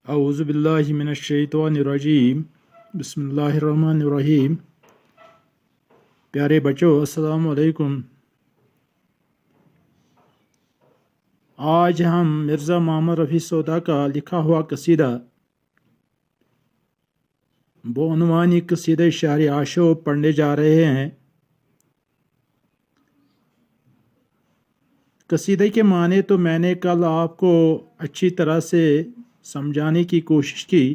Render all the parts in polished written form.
اعوذ باللہ من الشیطان الرجیم بسم اللہ الرحمن الرحیم۔ پیارے بچوں السلام علیکم۔ آج ہم مرزا محمد رفیع سودا کا لکھا ہوا قصیدہ بعنوان قصیدہ شہر آشوب پڑھنے جا رہے ہیں۔ قصیدے کے معنی تو میں نے کل آپ کو اچھی طرح سے سمجھانے کی کوشش کی۔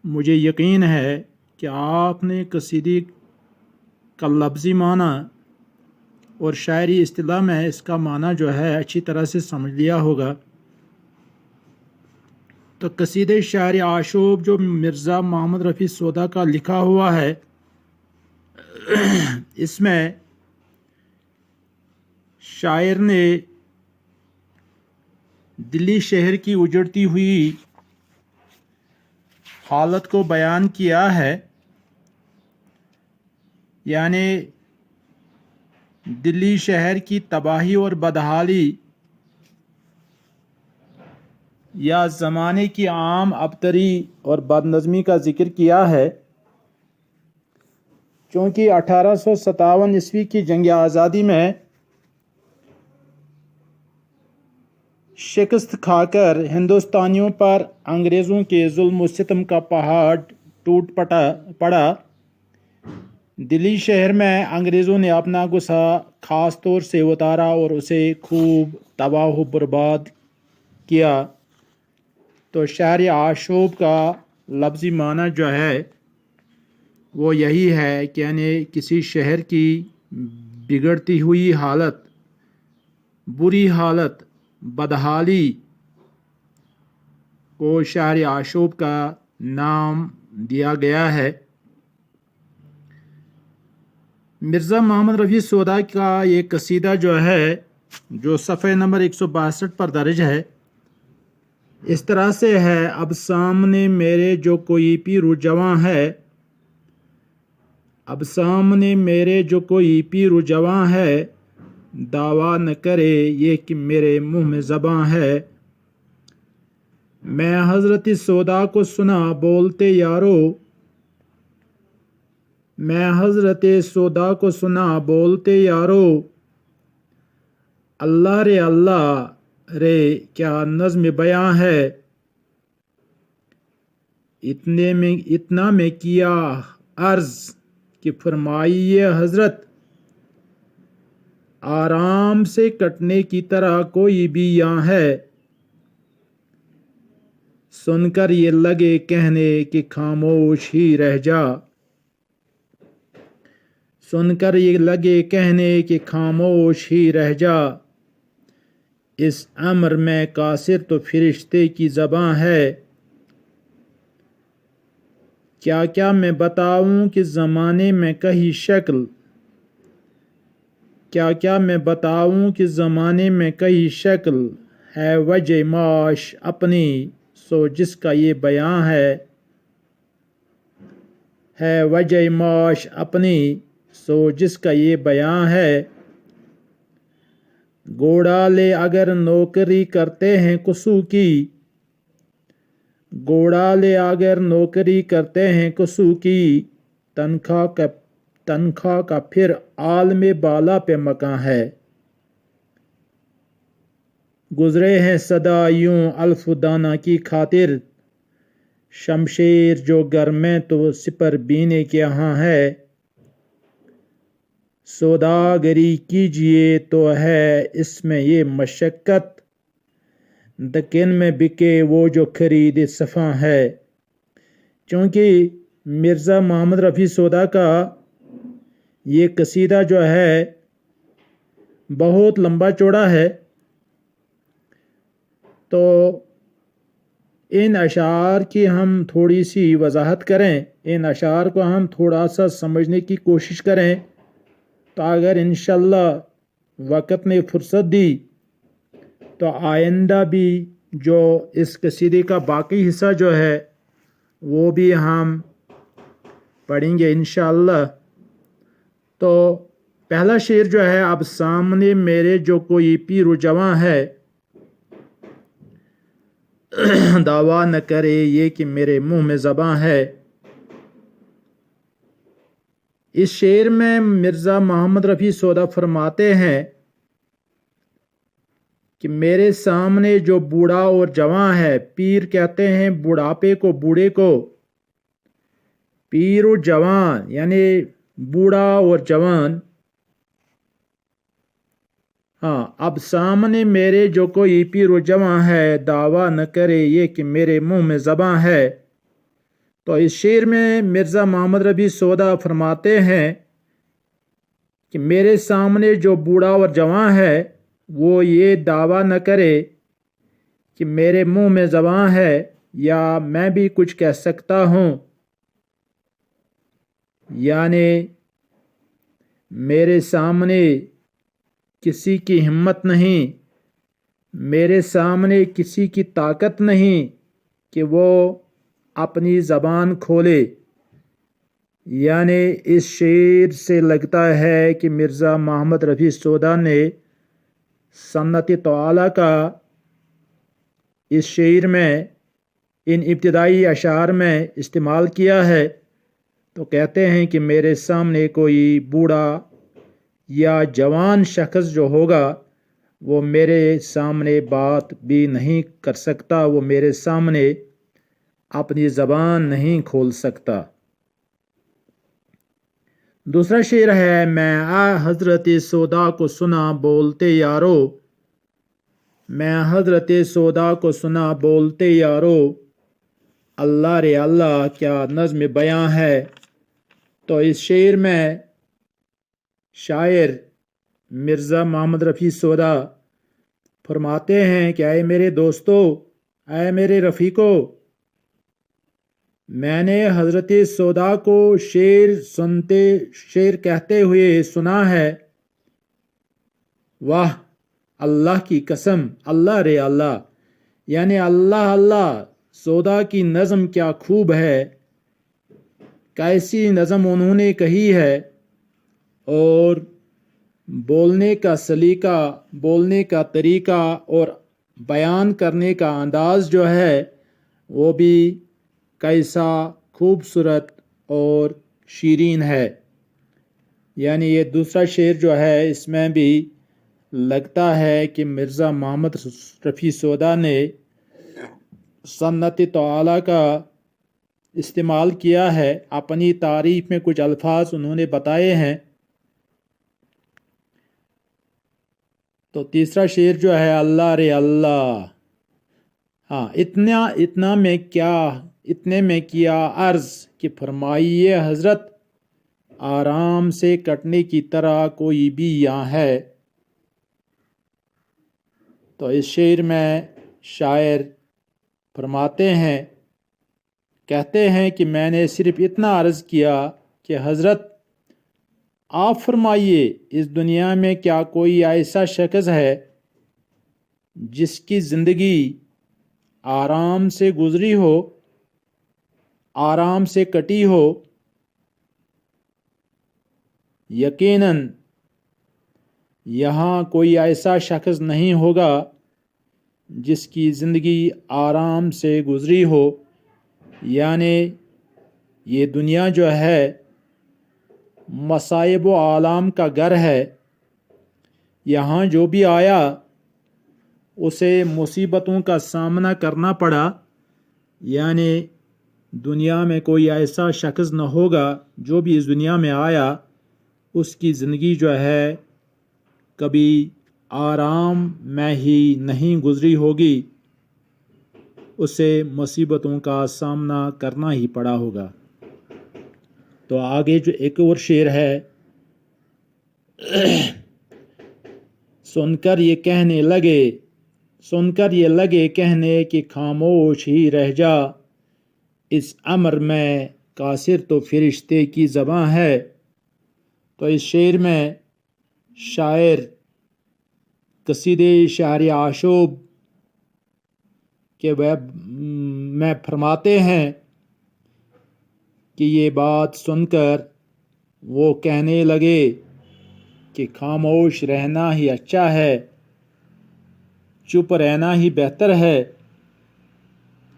مجھے یقین ہے کہ آپ نے قصیدے کا لفظی معنی اور شاعری اصطلاح میں اس کا معنی جو ہے اچھی طرح سے سمجھ لیا ہوگا۔ تو قصیدہ شہر آشوب جو مرزا محمد رفیع سودا کا لکھا ہوا ہے، اس میں شاعر نے دلی شہر کی اجڑتی ہوئی حالت کو بیان کیا ہے، یعنی دلی شہر کی تباہی اور بدحالی یا زمانے کی عام ابتری اور بدنظمی کا ذکر کیا ہے۔ چونکہ 1857 عیسوی کی جنگ آزادی میں شکست کھا کر ہندوستانیوں پر انگریزوں کے ظلم و ستم کا پہاڑ ٹوٹ پڑا، دلی شہر میں انگریزوں نے اپنا غصہ خاص طور سے اتارا اور اسے خوب تباہ و برباد کیا۔ تو شہر آشوب کا لفظی معنی جو ہے وہ یہی ہے کہ یعنی کسی شہر کی بگڑتی ہوئی حالت، بری حالت، بدحالی کو شہر آشوب کا نام دیا گیا ہے۔ مرزا محمد رفیع سودا کا یہ قصیدہ جو ہے، جو صفحہ نمبر 162 پر درج ہے، اس طرح سے ہے: اب سامنے میرے جو کوئی پیر و جواں ہے، اب سامنے میرے جو کوئی پیر و جواں ہے، دعویٰ نہ کرے یہ کہ میرے منہ میں زباں ہے۔ میں حضرت سودا کو سنا بولتے یارو، میں حضرت سودا کو سنا بولتے یارو، اللہ رے کیا نظم بیاں ہے۔ اتنا میں کیا عرض کہ فرمائیے حضرت، آرام سے کٹنے کی طرح کوئی بھی یہاں ہے۔ سن کر یہ لگے کہنے کہ خاموش ہی رہ جا، سن کر یہ لگے کہنے کہ خاموش ہی رہ جا، اس امر میں قاصر تو فرشتے کی زباں ہے۔ کیا کیا میں بتاؤں کہ زمانے میں کہیں شکل، کیا کیا میں بتاؤں کہ زمانے میں کہیں شکل، ہے وجہ معاش اپنی سو جس کا یہ بیاں ہے وجہ معاش اپنی سو جس کا یہ بیاں ہے۔ گھوڑالے اگر نوکری کرتے ہیں قصو کی، گھوڑالے اگر نوکری کرتے ہیں قصو کی، تنخواہ کا پھر عالم بالا پہ مکاں ہے۔ گزرے ہیں صدا یوں الف دانہ کی خاطر، شمشیر جو گھر میں تو سپر بینے کے یہاں ہے۔ سوداگری کیجئے تو ہے اس میں یہ مشقت، دکن میں بکے وہ جو خرید صفاں ہے۔ چونکہ مرزا محمد رفیع سودا کا یہ قصیدہ جو ہے بہت لمبا چوڑا ہے، تو ان اشعار کی ہم تھوڑی سی وضاحت کریں، ان اشعار کو ہم تھوڑا سا سمجھنے کی کوشش کریں، تو اگر انشاءاللہ وقت نے فرصت دی تو آئندہ بھی جو اس قصیدے کا باقی حصہ جو ہے وہ بھی ہم پڑھیں گے انشاءاللہ۔ تو پہلا شعر جو ہے: اب سامنے میرے جو کوئی پیر و جواں ہے، दावा न करे ये कि मेरे मुंह में ज़बां है। इस शेर में मिर्ज़ा मोहम्मद रफ़ी सोदा फरमाते हैं कि मेरे सामने जो बूढ़ा और जवान है, पीर कहते हैं बुढ़ापे को, बूढ़े को, पीर और जवान यानी बूढ़ा और जवान। हाँ, अब सामने मेरे जो कोई पीर और जवान है, दावा न करे ये कि मेरे मुंह में ज़बां है। तो इस शेर में मिर्ज़ा मोहम्मद रफ़ी सोदा फरमाते हैं कि मेरे सामने जो बूढ़ा और जवान है वो ये दावा न करे कि मेरे मुंह में ज़बां है या मैं भी कुछ कह सकता हूँ, यानी मेरे सामने किसी की हिम्मत नहीं, मेरे सामने किसी की ताकत नहीं कि वो अपनी ज़बान खोले। यानी इस शेर से लगता है कि मिर्ज़ा मोहम्मद रफ़ी सोदा ने सन्नत तआला का इस शेर में, इन इब्तिदाई अशार में इस्तेमाल किया है। तो कहते हैं कि मेरे सामने कोई बूढ़ा या जवान शख्स जो होगा वो मेरे सामने बात भी नहीं कर सकता, वो मेरे सामने अपनी ज़बान नहीं खोल सकता। दूसरा शेर है, मैं हज़रत सौदा को सुना बोलते यारो, मैं हज़रत सौदा को सुना बोलते यारो, अल्लाह रे अल्लाह क्या नज़्म बयां है। तो इस शेर में शायर मिर्ज़ा मोहम्मद रफ़ी सोदा फरमाते हैं कि आए मेरे दोस्तों, आए मेरे रफ़ीको, मैंने हज़रत सौदा को शेर कहते हुए सुना है। वाह अल्लाह की कसम, अल्लाह रे अल्लाह, यानी अल्लाह अल्लाह, सौदा की नज़म क्या खूब है, कैसी नज़म उन्होंने कही है। और बोलने का सलीका, बोलने का तरीका और बयान करने का अंदाज़ जो है वो भी कैसा खूबसूरत और शीरीन है। यानी ये दूसरा शेर जो है इसमें भी लगता है कि मिर्ज़ा मोहम्मद रफ़ी सोदा ने सन्नत तआला का इस्तेमाल किया है। अपनी तारीफ़ में कुछ अल्फाज उन्होंने बताए हैं। तो तीसरा शेर जो है, अल्लाह रे अल्लाह, हाँ, इतने में किया अर्ज़ कि फरमाइए हज़रत, आराम से कटने की तरह कोई भी यहाँ है। तो इस शेर में शायर फरमाते हैं, कहते हैं कि मैंने सिर्फ इतना अर्ज़ किया कि हज़रत आप फरमाइए, इस दुनिया में क्या कोई ऐसा शख्स है जिसकी ज़िंदगी आराम से गुजरी हो, आराम से कटी हो। यकीनन यहाँ कोई ऐसा शख्स नहीं होगा जिसकी ज़िंदगी आराम से गुजरी हो। यानी ये दुनिया जो है मसाइब व आलाम का घर है। यहाँ जो भी आया उसे मुसीबतों का सामना करना पड़ा। यानी दुनिया में कोई ऐसा शख्स न होगा जो भी इस दुनिया में आया उसकी ज़िंदगी जो है कभी आराम में ही नहीं गुजरी होगी, उसे मुसीबतों का सामना करना ही पड़ा होगा। तो आगे जो एक और शेर है, सुनकर ये लगे कहने कि खामोश ही रह जा, इस अमर में कासिर तो फरिश्ते की ज़बां है। तो इस शेर में शायर कसीदे शार आशूब के वेब में फरमाते हैं कि ये बात सुनकर वो कहने लगे कि खामोश रहना ही अच्छा है, चुप रहना ही बेहतर है।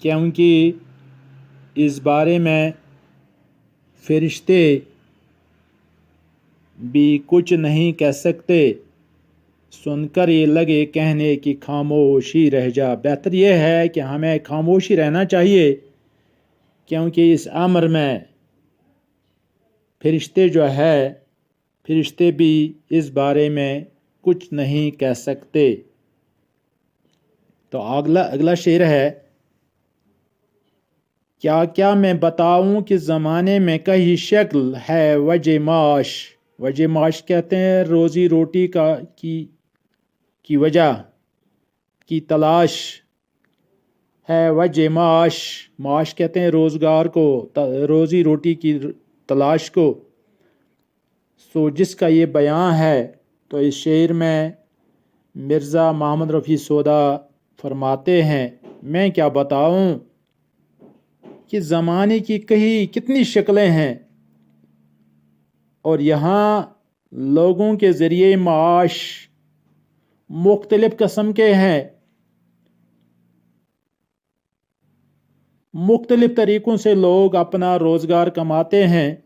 क्योंकि इस बारे में फरिश्ते भी कुछ नहीं कह सकते। सुनकर ये लगे कहने की खामोशी रह जा। बेहतर यह है कि हमें खामोशी रहना चाहिए, क्योंकि इस अमर में फरिश्ते भी इस बारे में कुछ नहीं कह सकते। तो अगला शेर है, क्या क्या मैं बताऊं कि ज़माने में कई शक्ल है वजह माश। वजह माश कहते हैं रोज़ी रोटी की वजह की तलाश है। वजह माश कहते हैं रोज़गार को, रोज़ी रोटी की तलाश को। सो जिसका ये बयान है, तो इस शेर में मिर्ज़ा मोहम्मद रफ़ी सोदा फरमाते हैं, मैं क्या बताऊं कि ज़माने की कितनी शक्लें हैं, और यहाँ लोगों के ज़रिए माश मुख्तलिफ़ किस्म के हैं। मुख्तलिफ़ तरीक़ों से लोग अपना रोज़गार कमाते हैं।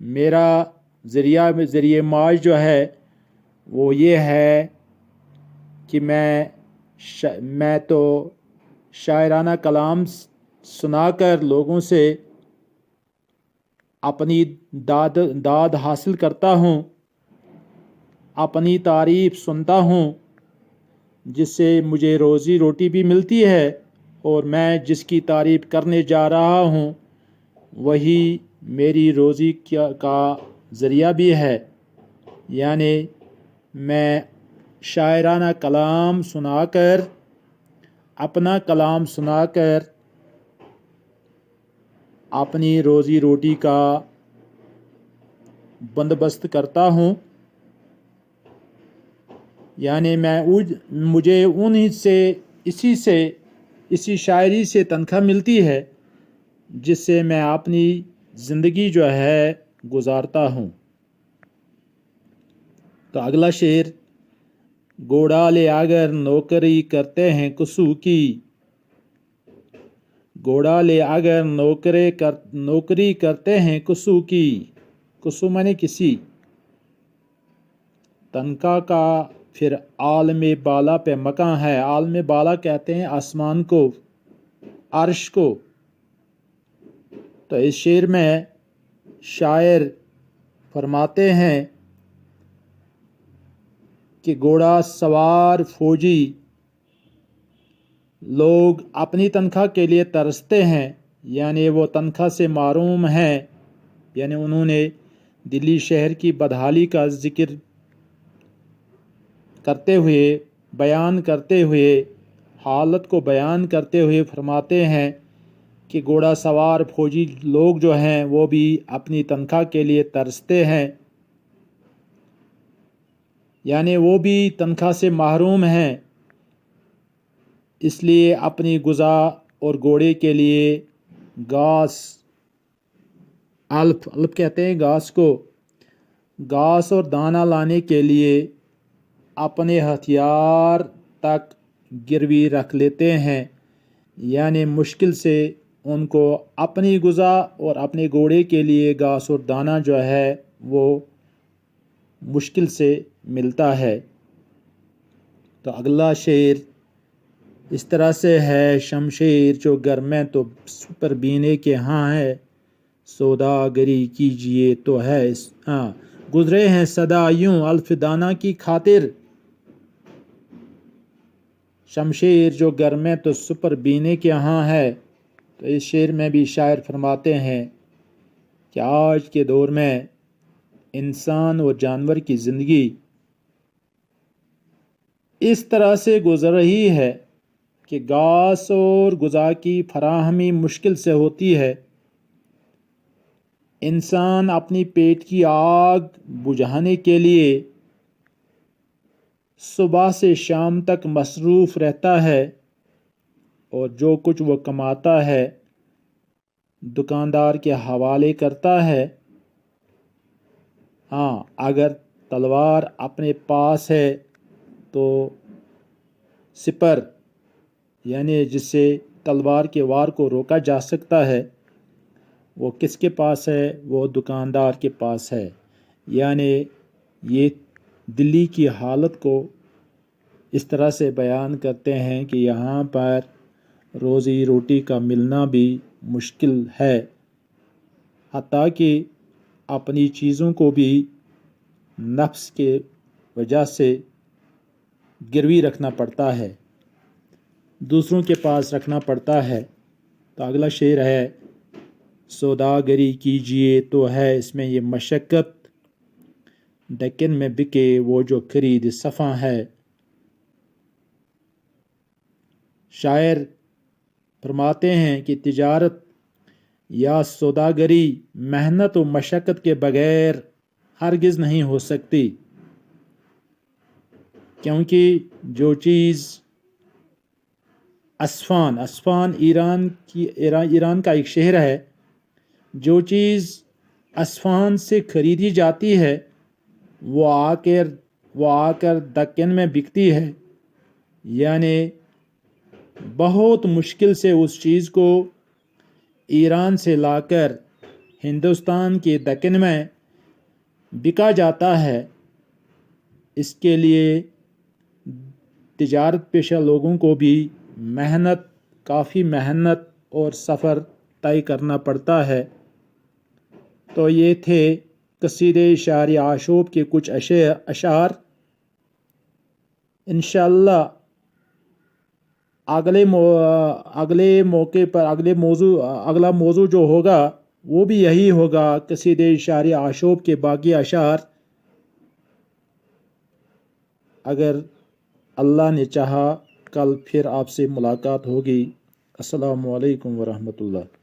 मेरा ज़रिए माश जो है वो ये है कि मैं तो शायराना कलाम सुनाकर लोगों से अपनी दाद हासिल करता हूँ, अपनी तारीफ़ सुनता हूँ, जिससे मुझे रोज़ी रोटी भी मिलती है, और मैं जिसकी तारीफ़ करने जा रहा हूँ वही मेरी रोज़ी का ज़रिया भी है। यानी मैं शायराना कलाम सुनाकर, अपना कलाम सुनाकर अपनी रोज़ी रोटी का बंदोबस्त करता हूँ। यानी मुझे इसी शायरी से तनख्वाह मिलती है, जिससे मैं अपनी ज़िंदगी जो है गुजारता हूँ। तो अगला शेर, घोड़ाले अगर नौकरी करते हैं कसू की। घोड़ाले अगर नौकरी करते हैं कसू की। कसू माने किसी, तनख्वाह का फिर आलम बाला पे मकान है। आलम बाला कहते हैं आसमान को, अर्श को। तो इस शेर में शायर फरमाते हैं कि घोड़ा सवार फौजी लोग अपनी तनख्वाह के लिए तरसते हैं, यानी वो तनख्वाह से महरूम हैं। यानी उन्होंने दिल्ली शहर की बदहाली का जिक्र करते हुए, बयान करते हुए, हालत को बयान करते हुए फरमाते हैं कि घोड़ा सवार फौजी लोग जो हैं वो भी अपनी तनख्वाह के लिए तरसते हैं, यानी वो भी तनख्वाह से महरूम हैं। इसलिए अपनी गुज़ा और घोड़े के लिए घास, अल्फ कहते हैं घास को, घास और दाना लाने के लिए अपने हथियार तक गिरवी रख लेते हैं। यानी मुश्किल से उनको अपनी गुज़ा और अपने घोड़े के लिए घास और दाना जो है वो मुश्किल से मिलता है। तो अगला शेर इस तरह से है, शमशेर जो घर में तो पर बीने के हाँ है, सौदागरी कीजिए तो है हाँ, गुजरे हैं सदा यूं अल्फ दाना की खातिर। शमशेर जो घर में तो सुपर बीने के यहाँ है। तो इस शेर में भी शायर फरमाते हैं कि आज के दौर में इंसान और जानवर की ज़िंदगी इस तरह से गुजर रही है कि घास और गुज़ा की फराहमी मुश्किल से होती है। इंसान अपनी पेट की आग बुझाने के लिए सुबह से शाम तक मसरूफ़ रहता है, और जो कुछ वो कमाता है दुकानदार के हवाले करता है। हाँ, अगर तलवार अपने पास है तो सिपर, यानी जिससे تلوار کے وار کو روکا جا سکتا ہے وہ کس کے پاس ہے؟ وہ دکاندار کے پاس ہے۔ یعنی یہ دلی کی حالت کو اس طرح سے بیان کرتے ہیں کہ یہاں پر روزی روٹی کا ملنا بھی مشکل ہے، حتیٰ کہ اپنی چیزوں کو بھی نفس کے وجہ سے گروی رکھنا پڑتا ہے، دوسروں کے پاس رکھنا پڑتا ہے۔ تو اگلا شعر ہے، سوداگری کیجئے تو ہے اس میں یہ مشقت، دکن میں بکے وہ جو خرید صفا ہے۔ شاعر فرماتے ہیں کہ تجارت یا سوداگری محنت و مشقت کے بغیر ہرگز نہیں ہو سکتی، کیونکہ جو چیز اسفان ایران کا ایک شہر ہے، جو چیز اسفان سے خریدی جاتی ہے وہ آ کر دکن میں بکتی ہے، یعنی بہت مشکل سے اس چیز کو ایران سے لا کر ہندوستان کے دکن میں بکا جاتا ہے۔ اس کے لیے تجارت پیشہ لوگوں کو بھی کافی محنت اور سفر طے کرنا پڑتا ہے۔ تو یہ تھے قصیدے شاعر عاشوب کے کچھ اشعار۔ انشاءاللہ اگلے موقع پر اگلا موضوع جو ہوگا وہ بھی یہی ہوگا، قصیدے شاعر عاشوب کے باقی اشعار، اگر اللہ نے چاہا کل پھر آپ سے ملاقات ہوگی۔ السلام علیکم ورحمۃ اللہ۔